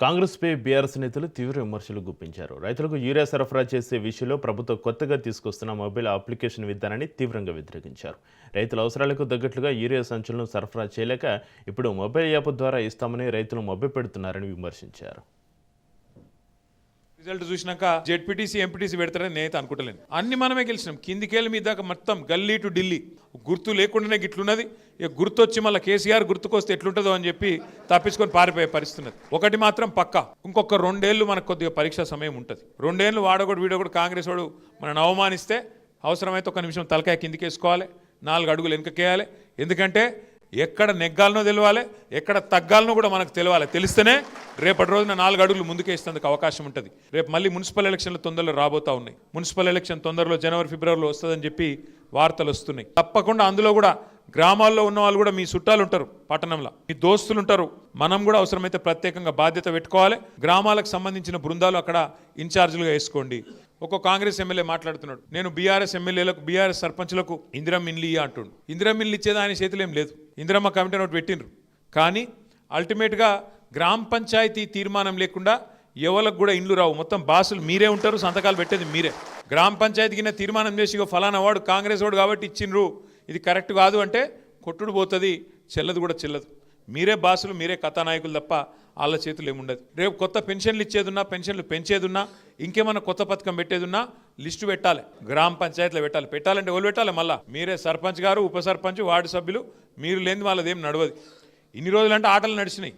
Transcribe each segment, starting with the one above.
కాంగ్రెస్పై BRS నేతలు తీవ్ర విమర్శలు గుప్పించారు. రైతులకు యూరియా సరఫరా చేసే విషయంలో ప్రభుత్వం కొత్తగా తీసుకొస్తున్న మొబైల్ అప్లికేషన్ విధానాన్ని తీవ్రంగా వ్యతిరేకించారు. రైతుల అవసరాలకు తగ్గట్లుగా యూరియా సంచులను సరఫరా చేయలేక ఇప్పుడు మొబైల్ యాప్ ద్వారా ఇస్తామని రైతులు మభ్యపెడుతున్నారని విమర్శించారు. రిజల్ట్ చూసినాక జెడ్పీటీసీ ఎంపీటీసీ పెడతారని నేనైతే అనుకుంటలేను. అన్ని మనమే గెలిచినాం. కిందికేళ్ళ మీద దాకా మొత్తం గల్లీ టు ఢిల్లీ గుర్తు లేకుండానే గిట్లున్నది. ఇక గుర్తు వచ్చి మళ్ళీ కేసీఆర్ గుర్తుకొస్తే ఎట్లుంటుందో అని చెప్పి తప్పించుకొని పారిపోయే పరిస్థితి ఉన్నది. ఒకటి మాత్రం పక్కా, ఇంకొక 2 ఏళ్ళు మనకు కొద్దిగా పరీక్షా సమయం ఉంటుంది. 2 ఏళ్ళు వాడకూడదు వీడకూడదు. కాంగ్రెస్ వాడు మనల్ని అవమానిస్తే అవసరమైతే 1 నిమిషం తలకాయ కిందికేసుకోవాలి, 4 అడుగులు వెనుకకేయాలి. ఎందుకంటే ఎక్కడ నెగ్గాలనో తెలియాలి, ఎక్కడ తగ్గాలనో కూడా మనకు తెలియాలి. తెలిస్తేనే రేపటి రోజున 4 అడుగులు ముందుకేసేందుకు అవకాశం ఉంటుంది. రేపు మళ్ళీ మున్సిపల్ ఎలక్షన్లు తొందరలో రాబోతా ఉన్నాయి. మున్సిపల్ ఎలక్షన్ తొందరలో జనవరి ఫిబ్రవరిలో వస్తుందని చెప్పి వార్తలు వస్తున్నాయి. తప్పకుండా అందులో కూడా గ్రామాల్లో ఉన్న వాళ్ళు కూడా మీ చుట్టాలు ఉంటారు, పట్టణంలో మీ దోస్తులు ఉంటారు. మనం కూడా అవసరమైతే ప్రత్యేకంగా బాధ్యత పెట్టుకోవాలి. గ్రామాలకు సంబంధించిన బృందాలు అక్కడ ఇన్ఛార్జీలుగా వేసుకోండి. ఒక్కొక్క కాంగ్రెస్ ఎమ్మెల్యే మాట్లాడుతున్నాడు, నేను బీఆర్ఎస్ ఎమ్మెల్యేలకు బీఆర్ఎస్ సర్పంచ్లకు ఇందిరమ్మ ఇండ్లు అంటుండు. ఇందిరమ్మ ఇండ్లు ఇచ్చేది ఆయన చేతులు ఏం లేదు. ఇందిరమ్మ కమిటీ నోటి పెట్టిండ్రు. కానీ అల్టిమేట్గా గ్రామ పంచాయతీ తీర్మానం లేకుండా ఎవరికి కూడా ఇండ్లు రావు. మొత్తం బాసులు మీరే ఉంటారు, సంతకాలు పెట్టేది మీరే. గ్రామ పంచాయతీకి తీర్మానం చేసి ఫలానా వాడు కాంగ్రెస్ వాడు కాబట్టి ఇచ్చిండ్రు, ఇది కరెక్ట్ కాదు అంటే కొట్టుడు పోతుంది, చెల్లదు కూడా చెల్లదు. మీరే బాసులు, మీరే కథానాయకులు తప్ప వాళ్ళ చేతులు ఏముండదు. రేపు కొత్త పెన్షన్లు ఇచ్చేదున్నా, పెన్షన్లు పెంచేదున్నా, ఇంకేమన్నా కొత్త పథకం పెట్టేదున్నా లిస్టు పెట్టాలి, గ్రామ పంచాయతీలో పెట్టాలి. పెట్టాలంటే ఎవరు పెట్టాలి? మళ్ళీ మీరే సర్పంచ్ గారు, ఉప సర్పంచ్, వార్డు సభ్యులు. మీరు లేని వాళ్ళదేం నడవదు. ఇన్ని రోజులంటే ఆటలు నడిచినాయి,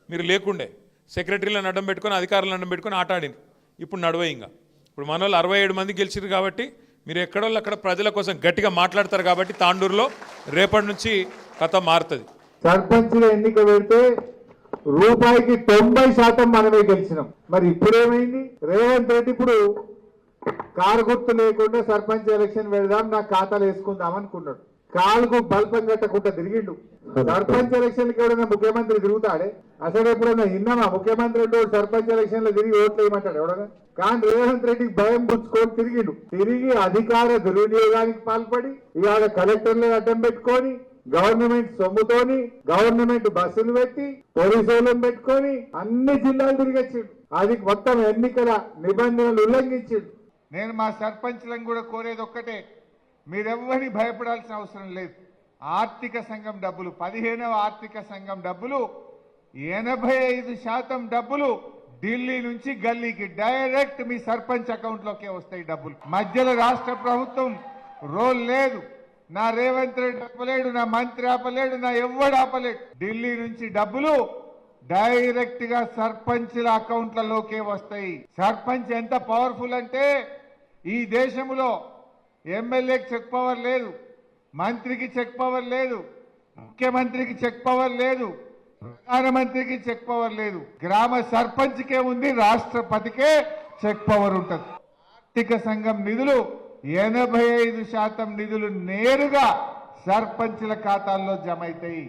మీరు లేకుండే సెక్రటరీలను అడ్డం పెట్టుకొని అధికారులను అడ్డం పెట్టుకొని ఆట ఆడింది. ఇప్పుడు నడవయి. ఇంకా ఇప్పుడు మన వాళ్ళు 67 మంది గెలిచారు కాబట్టి మీరు ఎక్కడోళ్ళు అక్కడ ప్రజల కోసం గట్టిగా మాట్లాడతారు కాబట్టి తాండూరులో రేపటి నుంచి కథ మారుతుంది. సర్పంచ్ల ఎన్నిక పెడితే రూపాయికి 90% మనమే గెలిచినాం. మరి ఇప్పుడేమైంది? రేవంత్ రెడ్డి ఇప్పుడు కారు గుర్తు లేకుండా సర్పంచ్ ఎలక్షన్ పెడదాం, నా ఖాతాలు వేసుకుందాం అనుకున్నాడు. కాలుకు బల్పం కట్టకుండా తిరిగిండు. సర్పంచ్ ఎలక్షన్కి ఎవడన్నా ముఖ్యమంత్రి తిరుగుతాడే? అసలు ఎప్పుడన్నా విన్నామా ముఖ్యమంత్రి అంటే సర్పంచ్ ఎలక్షన్ లో తిరిగి ఓట్లు వేయమంటాడు ఎవడన్నా? కానీ రేవంత్ రెడ్డికి భయం పుచ్చుకొని తిరిగి అధికార దుర్వినియోగానికి పాల్పడి ఇవాళ కలెక్టర్లను అడ్డం పెట్టుకొని గవర్నమెంట్ సొమ్ముతోని గవర్నమెంట్ బస్సులు పెట్టి పోలీసులను పెట్టుకొని అన్ని జిల్లాలు తిరిగొచ్చిండు. అది మొత్తం ఎన్నికల నిబంధనలు ఉల్లంఘించిండు. నేను మా సర్పంచ్లను కూడా కోరేది ఒక్కటే, మీరెవ్వరిని భయపడాల్సిన అవసరం లేదు. ఆర్థిక సంఘం డబ్బులు 15వ ఆర్థిక సంఘం డబ్బులు 85% డబ్బులు ఢిల్లీ నుంచి గల్లీకి డైరెక్ట్ మీ సర్పంచ్ అకౌంట్లోకే వస్తాయి డబ్బులు. మధ్యలో రాష్ట్ర ప్రభుత్వం రోల్ లేదు. నా రేవంత్ రెడ్డి ఆపలేడు, నా మంత్రి ఆపలేడు, నా ఎవ్వడు ఆపలేడు. ఢిల్లీ నుంచి డబ్బులు డైరెక్ట్ గా సర్పంచ్ల అకౌంట్లలోకే వస్తాయి. సర్పంచ్ ఎంత పవర్ఫుల్ అంటే ఈ దేశంలో ఎమ్మెల్యేకి చెక్ పవర్ లేదు, మంత్రికి చెక్ పవర్ లేదు, ముఖ్యమంత్రికి చెక్ పవర్ లేదు, ప్రధానమంత్రికి చెక్ పవర్ లేదు. గ్రామ సర్పంచ్కే ఉంది, రాష్ట్రపతికే చెక్ పవర్ ఉంటుంది. ఆర్థిక సంఘం నిధులు 85% నిధులు నేరుగా సర్పంచ్ల ఖాతాల్లో జమ అవుతాయి.